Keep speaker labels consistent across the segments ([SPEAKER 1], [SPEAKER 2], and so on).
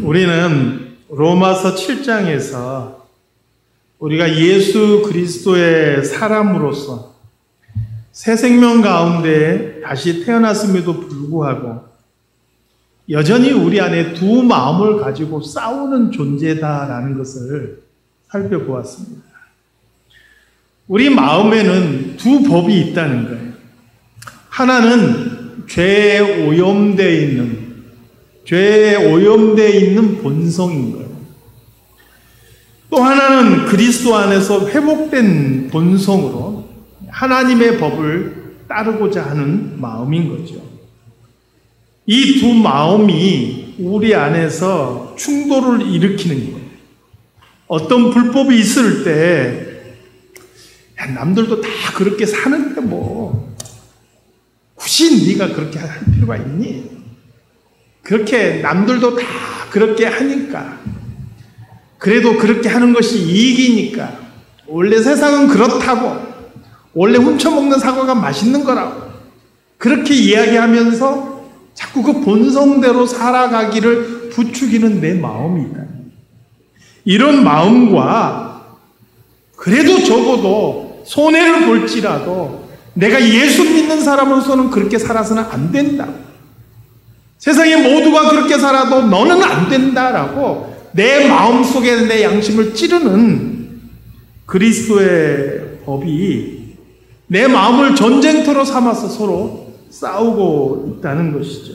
[SPEAKER 1] 우리는 로마서 7장에서 우리가 예수 그리스도의 사람으로서 새 생명 가운데 다시 태어났음에도 불구하고 여전히 우리 안에 두 마음을 가지고 싸우는 존재다라는 것을 살펴보았습니다. 우리 마음에는 두 법이 있다는 거예요. 하나는 죄에 오염되어 있는 본성인 거예요. 또 하나는 그리스도 안에서 회복된 본성으로 하나님의 법을 따르고자 하는 마음인 거죠. 이 두 마음이 우리 안에서 충돌을 일으키는 거예요. 어떤 불법이 있을 때 남들도 다 그렇게 사는데 굳이 네가 그렇게 할 필요가 있니? 그렇게 남들도 다 그렇게 하니까, 그래도 그렇게 하는 것이 이익이니까, 원래 세상은 그렇다고, 원래 훔쳐먹는 사과가 맛있는 거라고 그렇게 이야기하면서 자꾸 그 본성대로 살아가기를 부추기는 내 마음이 있다. 이런 마음과 그래도 적어도 손해를 볼지라도 내가 예수 믿는 사람으로서는 그렇게 살아서는 안 된다. 세상의 모두가 그렇게 살아도 너는 안 된다라고 내 마음속에 내 양심을 찌르는 그리스도의 법이 내 마음을 전쟁터로 삼아서 서로 싸우고 있다는 것이죠.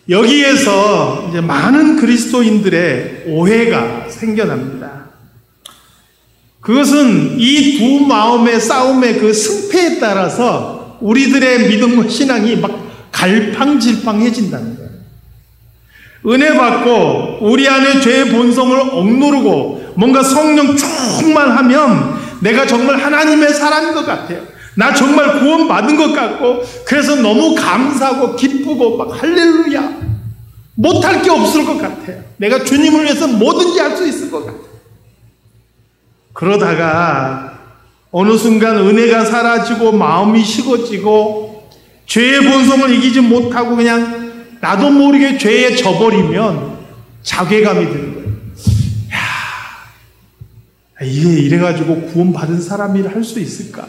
[SPEAKER 1] 여기에서 이제 많은 그리스도인들의 오해가 생겨납니다. 그것은 이 두 마음의 싸움의 그 승패에 따라서 우리들의 믿음과 신앙이 막 갈팡질팡해진다는 거예요. 은혜 받고 우리 안에 죄의 본성을 억누르고 뭔가 성령 충만하면 내가 정말 하나님의 사람인 것 같아요. 나 정말 구원받은 것 같고 그래서 너무 감사하고 기쁘고 막 할렐루야, 못할 게 없을 것 같아요. 내가 주님을 위해서 뭐든지 할 수 있을 것 같아요. 그러다가 어느 순간 은혜가 사라지고 마음이 식어지고 죄의 본성을 이기지 못하고 그냥 나도 모르게 죄에 져버리면 자괴감이 드는 거예요. 이게 이래가지고 구원받은 사람이라 할 수 있을까?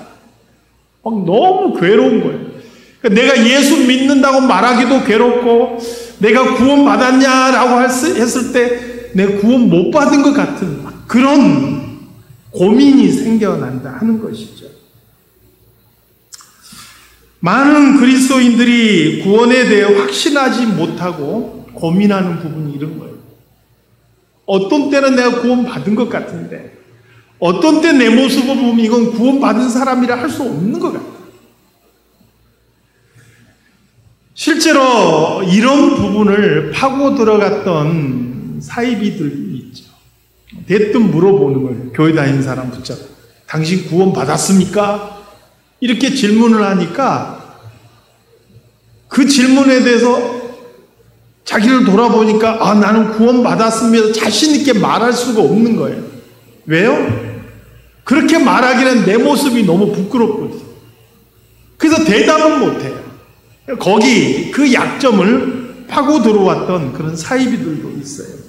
[SPEAKER 1] 막 너무 괴로운 거예요. 내가 예수 믿는다고 말하기도 괴롭고 내가 구원받았냐라고 했을 때 내가 구원 못 받은 것 같은 그런 고민이 생겨난다 하는 것이죠. 많은 그리스도인들이 구원에 대해 확신하지 못하고 고민하는 부분이 이런 거예요. 어떤 때는 내가 구원받은 것 같은데 어떤 때 내 모습을 보면 이건 구원받은 사람이라 할 수 없는 것 같아요. 실제로 이런 부분을 파고 들어갔던 사이비들이 있죠. 대뜸 물어보는 거예요. 교회 다니는 사람 붙잡고 당신 구원받았습니까? 이렇게 질문을 하니까 그 질문에 대해서 자기를 돌아보니까 나는 구원받았습니다 자신 있게 말할 수가 없는 거예요. 왜요? 그렇게 말하기는 내 모습이 너무 부끄럽거든요. 그래서 대답은 못해요. 거기 그 약점을 파고 들어왔던 그런 사이비들도 있어요.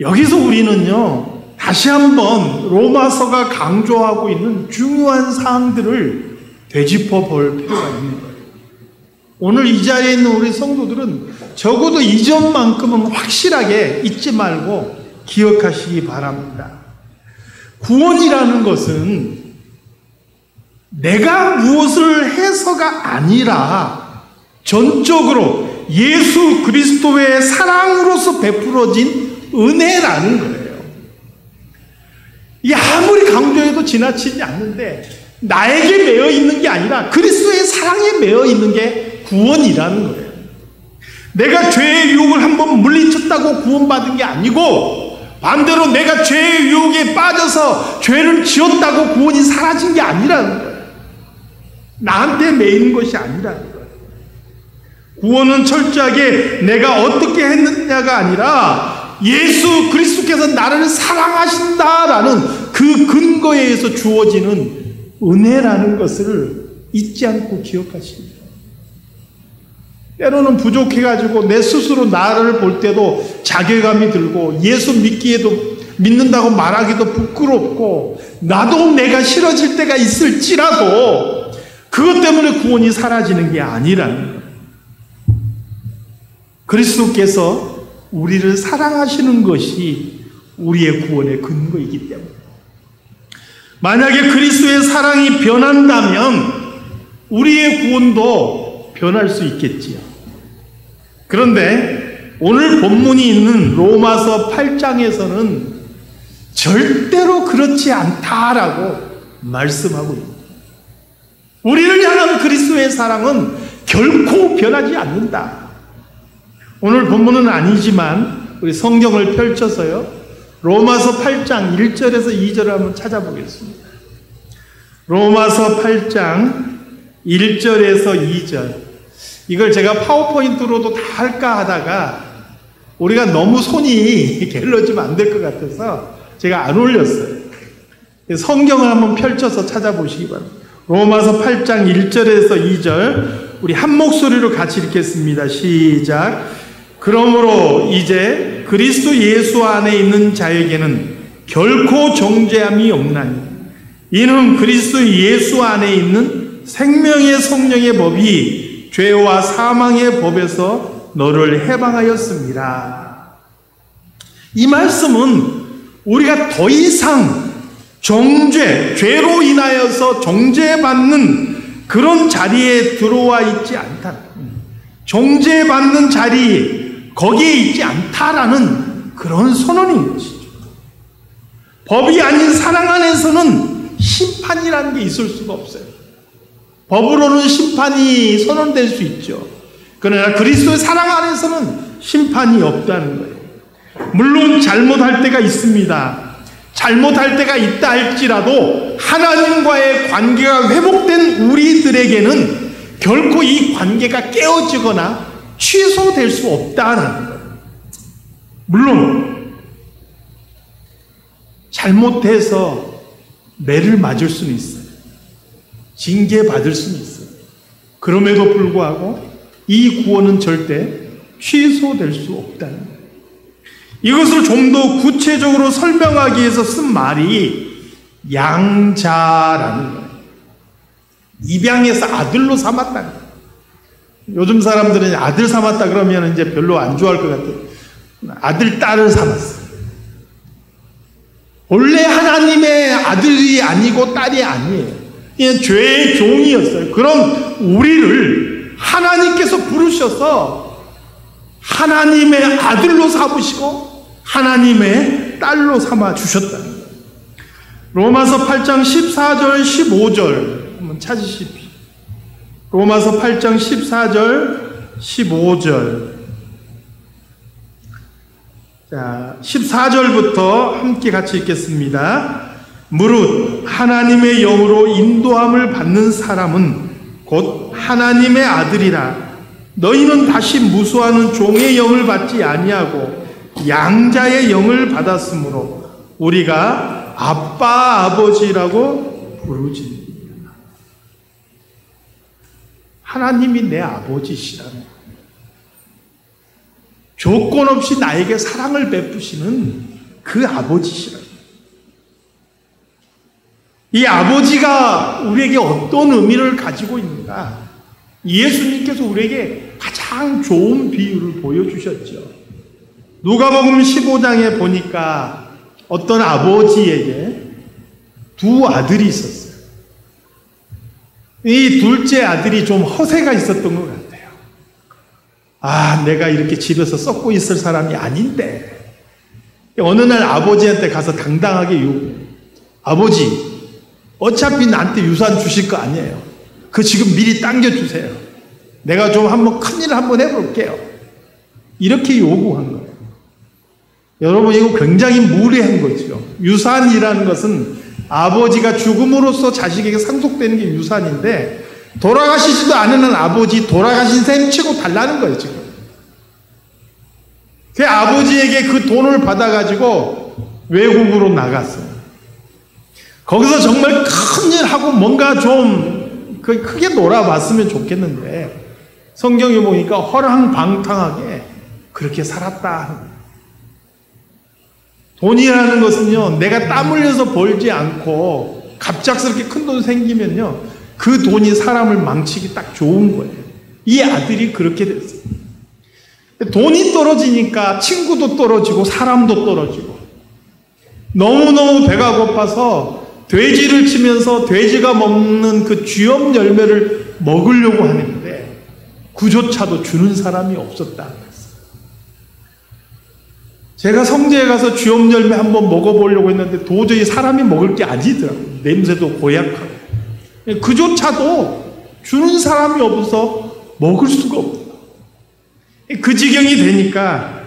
[SPEAKER 1] 여기서 우리는요, 다시 한번 로마서가 강조하고 있는 중요한 사항들을 되짚어 볼 필요가 있는 거예요. 오늘 이 자리에 있는 우리 성도들은 적어도 이 점만큼은 확실하게 잊지 말고 기억하시기 바랍니다. 구원이라는 것은 내가 무엇을 해서가 아니라 전적으로 예수 그리스도의 사랑으로서 베풀어진 은혜라는 거예요. 이게 아무리 강조해도 지나치지 않는데 나에게 매여 있는 게 아니라 그리스도의 사랑에 매여 있는 게 구원이라는 거예요. 내가 죄의 유혹을 한번 물리쳤다고 구원받은 게 아니고 반대로 내가 죄의 유혹에 빠져서 죄를 지었다고 구원이 사라진 게 아니라는 거예요. 나한테 매이는 것이 아니라는 거예요. 구원은 철저하게 내가 어떻게 했느냐가 아니라 예수 그리스도께서 나를 사랑하신다라는 그 근거에 의해서 주어지는 은혜라는 것을 잊지 않고 기억하십니다. 때로는 부족해가지고 내 스스로 나를 볼 때도 자괴감이 들고 예수 믿는다고 말하기도 부끄럽고 나도 내가 싫어질 때가 있을지라도 그것 때문에 구원이 사라지는 게 아니라는 거예요. 그리스도께서 우리를 사랑하시는 것이 우리의 구원의 근거이기 때문에 만약에 그리스도의 사랑이 변한다면 우리의 구원도 변할 수 있겠지요. 그런데 오늘 본문이 있는 로마서 8장에서는 절대로 그렇지 않다라고 말씀하고 있습니다. 우리를 향한 그리스도의 사랑은 결코 변하지 않는다. 오늘 본문은 아니지만 우리 성경을 펼쳐서요. 로마서 8장 1절에서 2절을 한번 찾아보겠습니다. 로마서 8장 1절에서 2절. 이걸 제가 파워포인트로도 다 할까 하다가 우리가 너무 손이 게을러지면 안 될 것 같아서 제가 안 올렸어요. 성경을 한번 펼쳐서 찾아보시기 바랍니다. 로마서 8장 1절에서 2절 우리 한 목소리로 같이 읽겠습니다. 시작. 그러므로 이제 그리스도 예수 안에 있는 자에게는 결코 정죄함이 없나니 이는 그리스도 예수 안에 있는 생명의 성령의 법이 죄와 사망의 법에서 너를 해방하였습니다. 이 말씀은 우리가 더 이상 죄로 인하여서 정죄받는 그런 자리에 들어와 있지 않다. 정죄받는 자리, 거기에 있지 않다라는 그런 선언인 것이죠. 법이 아닌 사랑 안에서는 심판이라는 게 있을 수가 없어요. 법으로는 심판이 선언될 수 있죠. 그러나 그리스도의 사랑 안에서는 심판이 없다는 거예요. 물론 잘못할 때가 있습니다. 잘못할 때가 있다 할지라도 하나님과의 관계가 회복된 우리들에게는 결코 이 관계가 깨어지거나 취소될 수 없다는 거예요. 물론 잘못해서 매를 맞을 수는 있어요. 징계받을 수는 있어요. 그럼에도 불구하고 이 구원은 절대 취소될 수 없다는 거예요. 이것을 좀 더 구체적으로 설명하기 위해서 쓴 말이 양자라는 거예요. 입양해서 아들로 삼았다는 거예요. 요즘 사람들은 아들 삼았다 그러면 이제 별로 안 좋아할 것 같아요. 아들, 딸을 삼았어요. 원래 하나님의 아들이 아니고 딸이 아니에요. 그냥 죄의 종이었어요. 그럼 우리를 하나님께서 부르셔서 하나님의 아들로 삼으시고 하나님의 딸로 삼아 주셨다는 거예요. 로마서 8장 14절 15절 한번 찾으십시오. 로마서 8장 14절 15절. 자, 14절부터 함께 같이 읽겠습니다. 무릇 하나님의 영으로 인도함을 받는 사람은 곧 하나님의 아들이라. 너희는 다시 무수하는 종의 영을 받지 아니하고 양자의 영을 받았으므로 우리가 아빠 아버지라고 부르지. 하나님이 내 아버지시라는 거예요. 조건 없이 나에게 사랑을 베푸시는 그 아버지시라는 거예요. 이 아버지가 우리에게 어떤 의미를 가지고 있는가? 예수님께서 우리에게 가장 좋은 비유를 보여주셨죠. 누가복음 15장에 보니까 어떤 아버지에게 두 아들이 있었어요. 이 둘째 아들이 좀 허세가 있었던 것 같아요. 아, 내가 이렇게 집에서 썩고 있을 사람이 아닌데. 어느 날 아버지한테 가서 당당하게 요구해요. 아버지, 어차피 나한테 유산 주실 거 아니에요. 그 지금 미리 당겨주세요. 내가 좀 한번 큰일을 한번 해볼게요. 이렇게 요구한 거예요. 여러분, 이거 굉장히 무례한 거죠. 유산이라는 것은 아버지가 죽음으로써 자식에게 상속되는 게 유산인데 돌아가시지도 않은 아버지 돌아가신 셈 치고 달라는 거예요, 지금. 그 아버지에게 그 돈을 받아가지고 외국으로 나갔어요. 거기서 정말 큰일 하고 뭔가 좀 크게 놀아봤으면 좋겠는데 성경에 보니까 허랑방탕하게 그렇게 살았다. 돈이라는 것은요, 내가 땀 흘려서 벌지 않고 갑작스럽게 큰 돈 생기면요, 그 돈이 사람을 망치기 딱 좋은 거예요. 이 아들이 그렇게 됐어요. 돈이 떨어지니까 친구도 떨어지고 사람도 떨어지고, 너무너무 배가 고파서 돼지를 치면서 돼지가 먹는 그 쥐엄 열매를 먹으려고 하는데 그조차도 주는 사람이 없었다. 제가 성지에 가서 쥐엄 열매 한번 먹어보려고 했는데 도저히 사람이 먹을 게 아니더라고요. 냄새도 고약하고. 그조차도 주는 사람이 없어서 먹을 수가 없어요. 그 지경이 되니까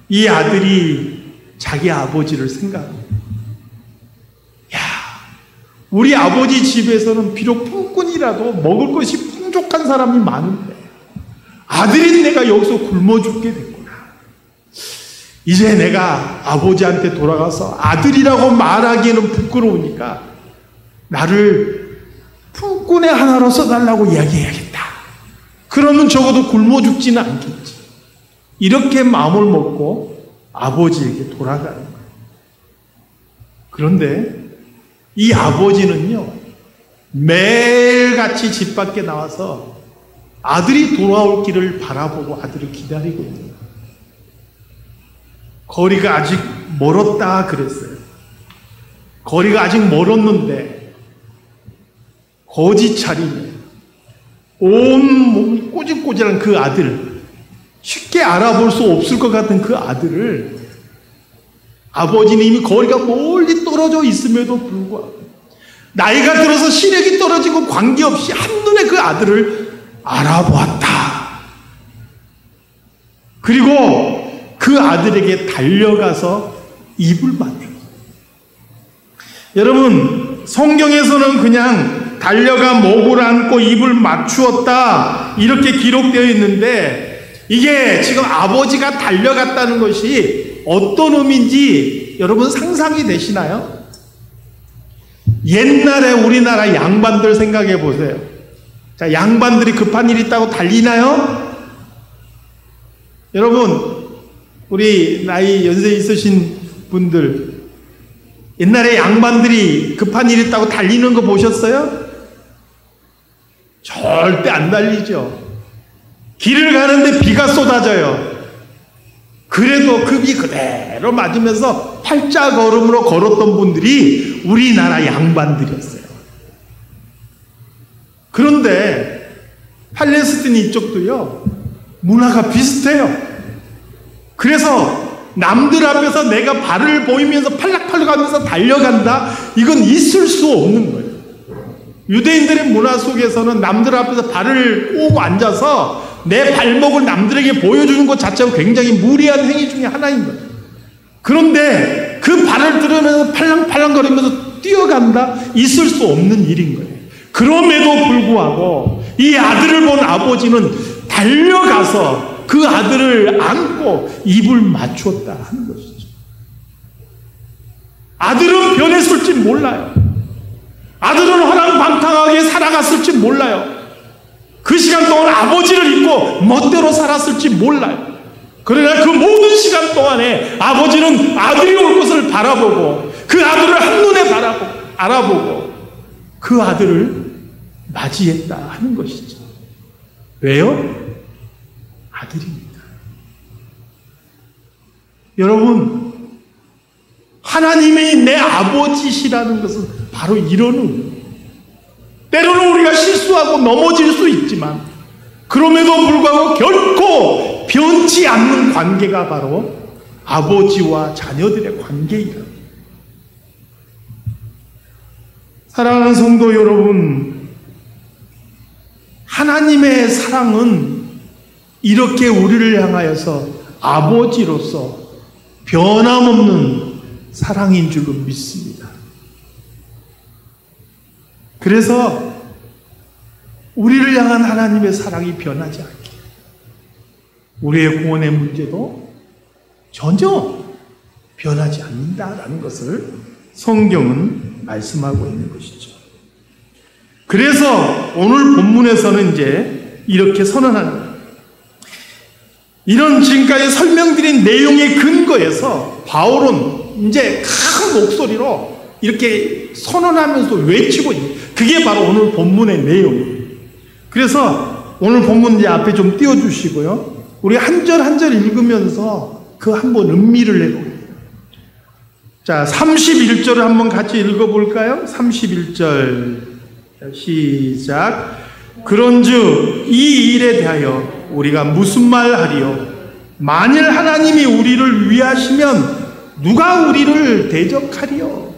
[SPEAKER 1] 이 아들이 자기 아버지를 생각합니다. 야, 우리 아버지 집에서는 비록 품꾼이라도 먹을 것이 풍족한 사람이 많은데 아들인 내가 여기서 굶어 죽게 됐구나. 이제 내가 아버지한테 돌아가서 아들이라고 말하기에는 부끄러우니까 나를 품꾼의 하나로 써달라고 이야기해야겠다. 그러면 적어도 굶어 죽지는 않겠지. 이렇게 마음을 먹고 아버지에게 돌아가는 거예요. 그런데 이 아버지는요, 매일같이 집 밖에 나와서 아들이 돌아올 길을 바라보고 아들을 기다리고 있는 거예요. 거리가 아직 멀었다 그랬어요. 거리가 아직 멀었는데 거지 차림에 온 몸이 꼬질꼬질한 그 아들, 쉽게 알아볼 수 없을 것 같은 그 아들을 아버지는 이미 거리가 멀리 떨어져 있음에도 불구하고 나이가 들어서 시력이 떨어지고 관계없이 한눈에 그 아들을 알아보았다. 그리고 그 아들에게 달려가서 입을 맞췄어요. 여러분, 성경에서는 그냥 달려가 목을 안고 입을 맞추었다 이렇게 기록되어 있는데 이게 지금 아버지가 달려갔다는 것이 어떤 의미인지 여러분 상상이 되시나요? 옛날에 우리나라 양반들 생각해 보세요. 자, 양반들이 급한 일 있다고 달리나요? 여러분, 우리 나이 연세 있으신 분들, 옛날에 양반들이 급한 일 있다고 달리는 거 보셨어요? 절대 안 달리죠. 길을 가는데 비가 쏟아져요. 그래도 그 비 그대로 맞으면서 팔자걸음으로 걸었던 분들이 우리나라 양반들이었어요. 그런데 팔레스틴 이쪽도요, 문화가 비슷해요. 그래서 남들 앞에서 내가 발을 보이면서 팔락팔락 하면서 달려간다? 이건 있을 수 없는 거예요. 유대인들의 문화 속에서는 남들 앞에서 발을 꼬고 앉아서 내 발목을 남들에게 보여주는 것 자체가 굉장히 무리한 행위 중에 하나인 거예요. 그런데 그 발을 들으면서 팔랑팔랑거리면서 뛰어간다? 있을 수 없는 일인 거예요. 그럼에도 불구하고 이 아들을 본 아버지는 달려가서 그 아들을 안고 입을 맞추었다 하는 것이죠. 아들은 변했을지 몰라요. 아들은 허랑방탕하게 살아갔을지 몰라요. 그 시간 동안 아버지를 잊고 멋대로 살았을지 몰라요. 그러나 그 모든 시간 동안에 아버지는 아들이 올 것을 바라보고 그 아들을 한눈에 알아보고 그 아들을 맞이했다 하는 것이죠. 왜요? 아들입니다. 여러분, 하나님이 내 아버지시라는 것은 바로 이런 의미예요. 때로는 우리가 실수하고 넘어질 수 있지만 그럼에도 불구하고 결코 변치 않는 관계가 바로 아버지와 자녀들의 관계이다. 사랑하는 성도 여러분, 하나님의 사랑은 이렇게 우리를 향하여서 아버지로서 변함없는 사랑인 줄로 믿습니다. 그래서 우리를 향한 하나님의 사랑이 변하지 않게 우리의 구원의 문제도 전혀 변하지 않는다라는 것을 성경은 말씀하고 있는 것이죠. 그래서 오늘 본문에서는 이제 이렇게 선언하는 거예요. 이런 지금까지 설명드린 내용의 근거에서 바울은 이제 큰 목소리로 이렇게 선언하면서 외치고 있는, 그게 바로 오늘 본문의 내용이에요. 그래서 오늘 본문 이제 앞에 좀 띄워주시고요. 우리 한 절 한 절 읽으면서 그 한번 음미를 해보게요. 자, 31절을 한번 같이 읽어볼까요? 31절 시작. 그런즉 이 일에 대하여 우리가 무슨 말 하리요? 만일 하나님이 우리를 위하시면 누가 우리를 대적하리요?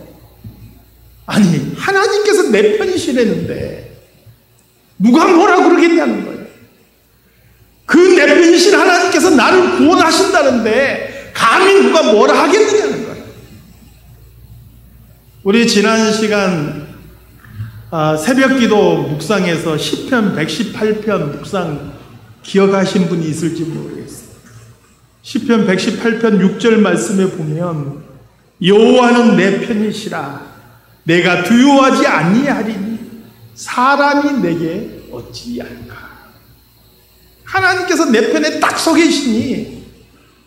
[SPEAKER 1] 아니, 하나님께서 내 편이시라는데 누가 뭐라 그러겠냐는 거예요. 그 내 편이신 하나님께서 나를 구원하신다는데 감히 누가 뭐라 하겠느냐는 거예요. 우리 지난 시간 새벽기도 묵상에서 시편 118편 묵상 기억하신 분이 있을지 모르겠어요. 시편 118편 6절 말씀에 보면 여호와는 내 편이시라 내가 두려워하지 아니하리니 사람이 내게 어찌할까. 하나님께서 내 편에 딱 서 계시니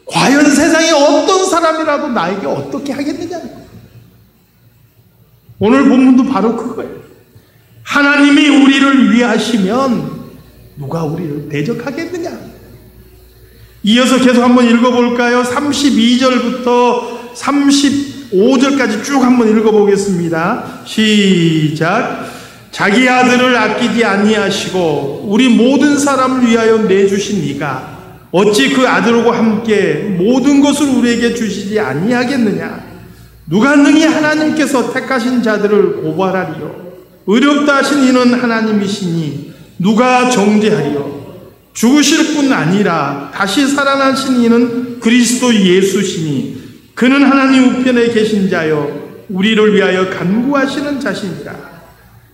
[SPEAKER 1] 과연 세상에 어떤 사람이라도 나에게 어떻게 하겠느냐는 거예요. 오늘 본문도 바로 그거예요. 하나님이 우리를 위하시면 누가 우리를 대적하겠느냐. 이어서 계속 한번 읽어볼까요? 32절부터 35절까지 쭉 한번 읽어보겠습니다. 시작. 자기 아들을 아끼지 아니하시고 우리 모든 사람을 위하여 내주신 이가 어찌 그 아들과 함께 모든 것을 우리에게 주시지 아니하겠느냐. 누가 능히 하나님께서 택하신 자들을 고발하리요. 의롭다 하신 이는 하나님이시니 누가 정죄하리요. 죽으실 뿐 아니라 다시 살아나신 이는 그리스도 예수시니 그는 하나님 우편에 계신 자여 우리를 위하여 간구하시는 자신이라.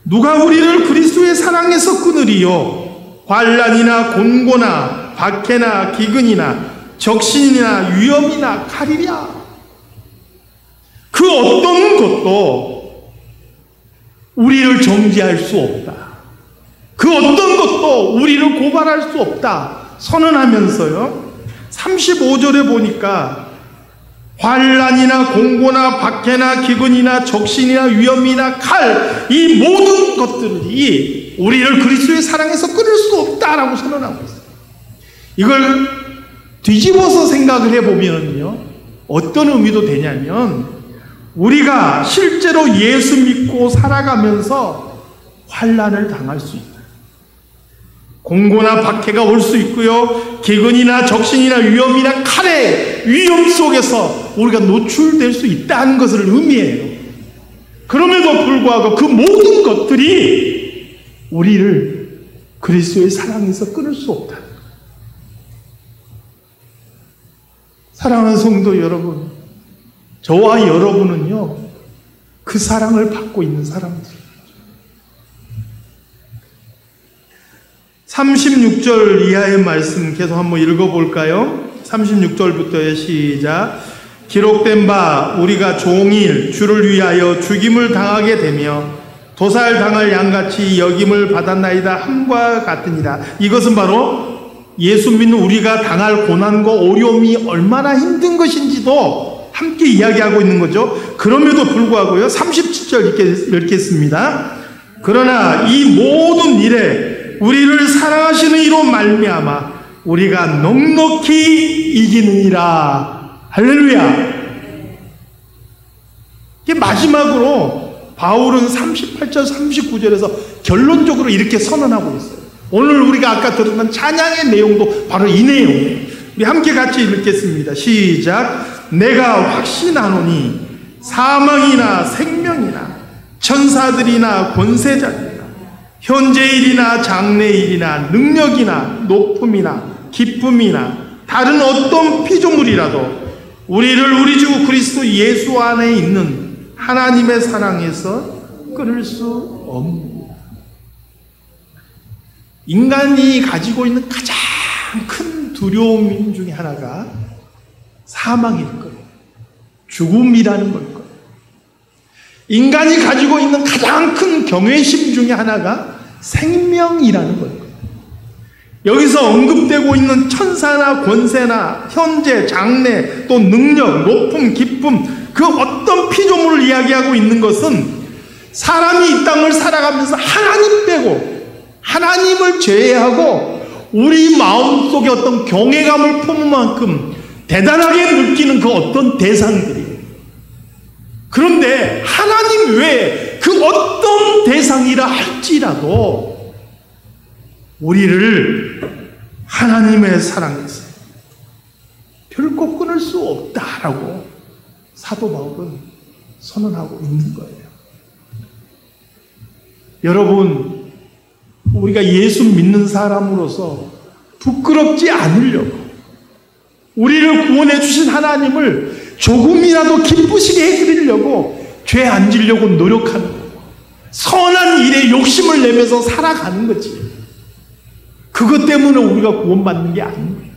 [SPEAKER 1] 누가 우리를 그리스도의 사랑에서 끊으리요. 환난이나 곤고나 박해나 기근이나 적신이나 위험이나 칼이랴. 그 어떤 것도 우리를 정죄할 수 없다. 그 어떤 것도 우리를 고발할 수 없다 선언하면서요, 35절에 보니까 환난이나 공고나 박해나 기근이나 적신이나 위험이나 칼, 이 모든 것들이 우리를 그리스도의 사랑에서 끊을 수 없다라고 선언하고 있어요. 이걸 뒤집어서 생각을 해보면요, 어떤 의미도 되냐면 우리가 실제로 예수 믿고 살아가면서 환난을 당할 수 있다. 공고나 박해가 올 수 있고요, 기근이나 적신이나 위험이나 칼의 위험 속에서 우리가 노출될 수 있다는 것을 의미해요. 그럼에도 불구하고 그 모든 것들이 우리를 그리스도의 사랑에서 끊을 수 없다. 사랑하는 성도 여러분, 저와 여러분은요, 그 사랑을 받고 있는 사람들. 36절 이하의 말씀 계속 한번 읽어볼까요? 36절부터의 시작. 기록된 바 우리가 종일 주를 위하여 죽임을 당하게 되며 도살당할 양같이 여김을 받았나이다 함과 같으니라. 이것은 바로 예수 믿는 우리가 당할 고난과 어려움이 얼마나 힘든 것인지도 함께 이야기하고 있는 거죠. 그럼에도 불구하고요, 37절 읽겠습니다. 그러나 이 모든 일에 우리를 사랑하시는 이로 말미암아 우리가 넉넉히 이기느니라. 할렐루야. 이게 마지막으로 바울은 38절 39절에서 결론적으로 이렇게 선언하고 있어요. 오늘 우리가 아까 들었던 찬양의 내용도 바로 이 내용이에요. 우리 함께 같이 읽겠습니다. 시작. 내가 확신하노니 사망이나 생명이나 천사들이나 권세자들이나 현재일이나 장래일이나 능력이나 높음이나 기쁨이나 다른 어떤 피조물이라도 우리를 우리 주 그리스도 예수 안에 있는 하나님의 사랑에서 끊을 수 없느니라. 인간이 가지고 있는 가장 큰 두려움 중에 하나가 사망일 거예요. 죽음이라는 걸 거예요. 인간이 가지고 있는 가장 큰 경외심 중에 하나가 생명이라는 걸 거예요. 여기서 언급되고 있는 천사나 권세나 현재, 장래, 또 능력, 높음, 기쁨, 그 어떤 피조물을 이야기하고 있는 것은 사람이 이 땅을 살아가면서 하나님 빼고 하나님을 제외하고 우리 마음속에 어떤 경외감을 품은 만큼 대단하게 느끼는 그 어떤 대상들이에요. 그런데 하나님 외에 그 어떤 대상이라 할지라도 우리를 하나님의 사랑에서 결코 끊을 수 없다라고 사도 바울은 선언하고 있는 거예요. 여러분, 우리가 예수 믿는 사람으로서 부끄럽지 않으려고 우리를 구원해 주신 하나님을 조금이라도 기쁘시게 해드리려고 죄 안 지려고 노력하는 거예요. 선한 일에 욕심을 내면서 살아가는 거지. 그것 때문에 우리가 구원받는 게 아닌 거예요.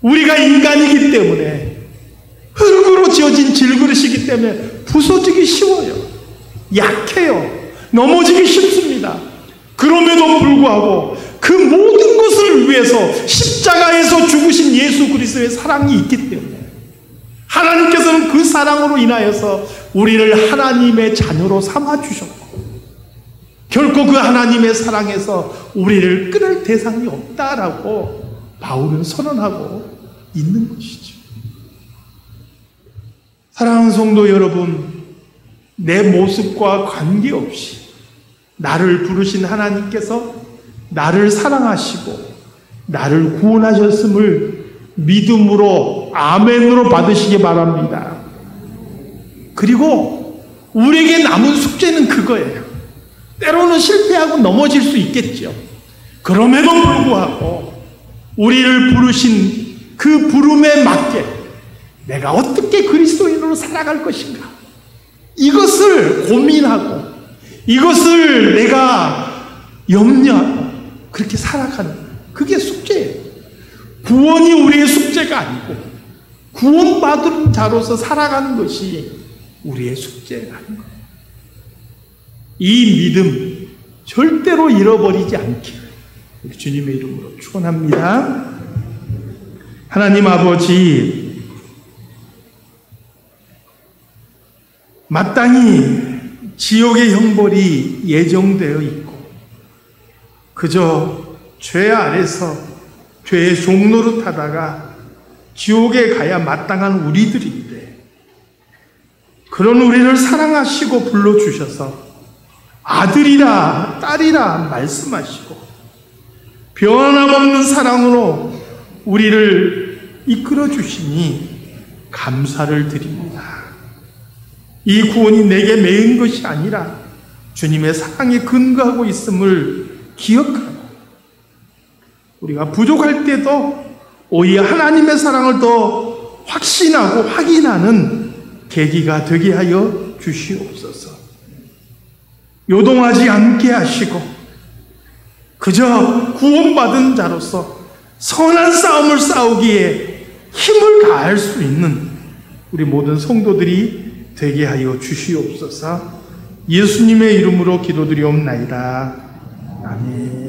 [SPEAKER 1] 우리가 인간이기 때문에 흙으로 지어진 질그릇이기 때문에 부서지기 쉬워요. 약해요. 넘어지기 쉽습니다. 그럼에도 불구하고 그 모든 것을 위해서 십자가에서 죽으신 예수 그리스도의 사랑이 있기 때문에 하나님께서는 그 사랑으로 인하여서 우리를 하나님의 자녀로 삼아주셨고 결코 그 하나님의 사랑에서 우리를 끊을 대상이 없다라고 바울은 선언하고 있는 것이죠. 사랑하는 성도 여러분, 내 모습과 관계없이 나를 부르신 하나님께서 나를 사랑하시고 나를 구원하셨음을 믿음으로 아멘으로 받으시기 바랍니다. 그리고 우리에게 남은 숙제는 그거예요. 때로는 실패하고 넘어질 수 있겠죠. 그럼에도 불구하고 우리를 부르신 그 부름에 맞게 내가 어떻게 그리스도인으로 살아갈 것인가, 이것을 고민하고 이것을 내가 염려하고 그렇게 살아가는 거예요. 그게 숙제예요. 구원이 우리의 숙제가 아니고 구원받은 자로서 살아가는 것이 우리의 숙제라는 거예요. 이 믿음 절대로 잃어버리지 않기를 주님의 이름으로 축원합니다. 하나님 아버지, 마땅히 지옥의 형벌이 예정되어 있고 그저 죄 아래서 죄의 종노릇하다가 지옥에 가야 마땅한 우리들인데 그런 우리를 사랑하시고 불러주셔서 아들이라 딸이라 말씀하시고 변함없는 사랑으로 우리를 이끌어 주시니 감사를 드립니다. 이 구원이 내게 매인 것이 아니라 주님의 사랑에 근거하고 있음을 기억하고 우리가 부족할 때도 오히려 하나님의 사랑을 더 확신하고 확인하는 계기가 되게 하여 주시옵소서. 요동하지 않게 하시고 그저 구원받은 자로서 선한 싸움을 싸우기에 힘을 다할 수 있는 우리 모든 성도들이 되게 하여 주시옵소서. 예수님의 이름으로 기도드리옵나이다. 아멘.